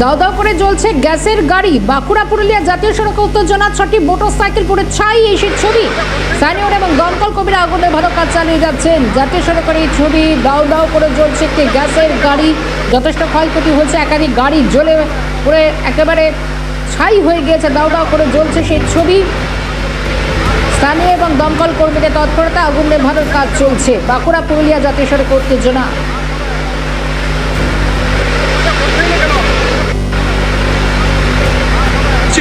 দাও দাও করে জ্বলছে গ্যাসের গাড়ি। বাঁকুড়া পুরুলিয়া জাতীয় সড়কে উত্তেজনা, 6টি মোটরসাইকেল পুড়ে ছাই। এই সেই ছবি। স্থানীয়রা এবং দমকল কর্মীরা আগুনে ভালো কাজ চালিয়ে যাচ্ছেন। জাতীয় সড়কের এই ছবি। দাও দাও করে জ্বলছে একটি গ্যাসের গাড়ি। যথেষ্ট ক্ষয়ক্ষতি হয়েছে, একাধিক গাড়ি জ্বলে পুড়ে একেবারে ছাই হয়ে গিয়েছে। দাও দাও করে জ্বলছে সেই ছবি। স্থানীয় এবং দমকল কর্মীদের তৎপরতা, আগুন নেভানোর কাজ চলছে। বাঁকুড়া পুরুলিয়া জাতীয় সড়কে উত্তেজনা।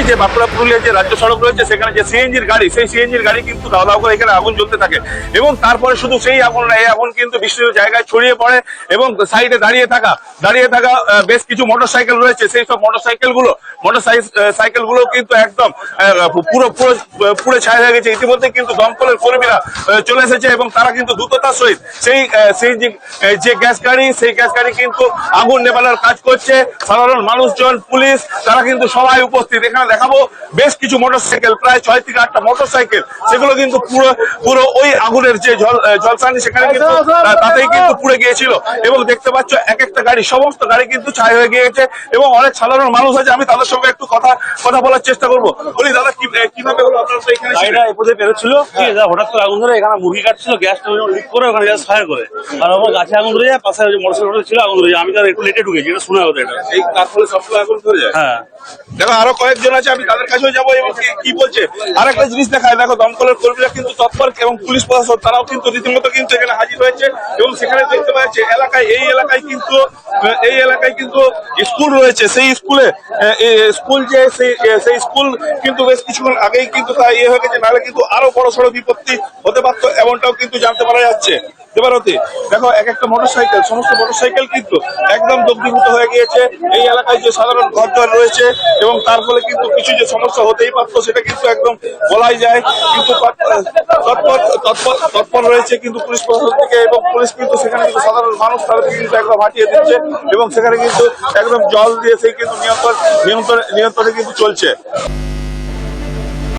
যে বাঁকুড়া পুরুলিয়া যে রাজ্য সড়ক রয়েছে সেখানে যে সিএনজির গাড়ি, সেই সিএনজির গাড়ি কিন্তু দাও দাও করে এখানে আগুন জ্বলতে থাকে এবং তারপরে শুধু সেই আগুন না, এই আগুন কিন্তু বিস্তৃত জায়গায় ছড়িয়ে পড়ে এবং সাইডে দাঁড়িয়ে থাকা বেশ কিছু মোটরসাইকেল রয়েছে। সেই সব মোটরসাইকেল গুলো কিন্তু একদম পুরো ছাই হয়ে গেছে। ইতিমধ্যে কিন্তু দমকলের কর্মীরা চলে এসেছে এবং তারা কিন্তু দ্রুততার সহিত সেই সিএনজি যে গ্যাস গাড়ি, সেই গ্যাস গাড়ি কিন্তু আগুন নেভানোর কাজ করছে। সাধারণ মানুষজন, পুলিশ, তারা কিন্তু সবাই উপস্থিত। এখানে দেখাবো বেশ কিছু মোটরসাইকেল, প্রায় 6 থেকে 8টা মোটরসাইকেল, সেগুলো কিন্তু পুরো ওই আগুনের যে জলসানি সেখানে কিন্তু তাতেই কিন্তু পুড়ে গিয়েছিল এবং দেখতে পাচ্ছ এক একটা গাড়ি, সমস্ত গাড়ি কিন্তু ছাই হয়ে গিয়েছে এবং অনেক সাধারণ মানুষ আছে। আমি তাদের সঙ্গে একটু কথা বলার চেষ্টা করবো। বলি দাদা, কিভাবে হলো আপনারা তো এখানে? গাড়িটা এপথে বেরোচ্ছিল, ঠিক আছে, হঠাৎ করে আগুন ধরে এখানে মুরগি কাটছিল, গ্যাসটা লিক করে ওখানে গ্যাস ফায়ার করে, আর ওপর গাছে আগুন ধরে যায়, পাশে মোটরসাইকেল ছিল আগুন ধরে যায়। আমি তো একটু লেটে ঢুকেছি, এটা শোনা হতো এটা। এই তারপরে সবসময় আগুন ধরে যায়। হ্যাঁ, দেখো আরো কয়েকজন আছে, আমি তাদের কাছেও যাবো এবং কি বলছে। আর একটা জিনিস দেখায়, দেখো দমকলের কর্মীরা কিন্তু তৎপর এবং পুলিশ প্রশাসন তারাও কিন্তু রীতিমতো কিন্তু এখানে হাজির হয়েছে এবং সেখানে দেখতে পাচ্ছে এই এলাকায় কিন্তু স্কুল রয়েছে। সেই স্কুল কিন্তু বেশ কিছুক্ষণ আগেই কিন্তু তা হয়ে গেছে, নাহলে কিন্তু আরো বড় সড়ো বিপত্তি হতে পারতো, এমনটাও কিন্তু জানতে পারা যাচ্ছে। দেবারতী, দেখো এক একটা মোটরসাইকেল, সমস্ত মোটরসাইকেল কিন্তু একদম দগ্ধীভূত হয়ে গিয়েছে। এই এলাকায় যে সাধারণ ঘরদোর রয়েছে এবং তার ফলে কিন্তু কিছু যে সমস্যা হতেই পারতো সেটা কিন্তু একদম বলাই যায়। কিন্তু তৎপর রয়েছে কিন্তু পুলিশ প্রশাসন থেকে এবং পুলিশ কিন্তু সেখানে কিন্তু সাধারণ মানুষ তাদেরকে কিন্তু একদম হাঁটিয়ে দিচ্ছে এবং সেখানে কিন্তু একদম জল দিয়ে সেই কিন্তু নিয়ন্ত্রণে কিন্তু চলছে।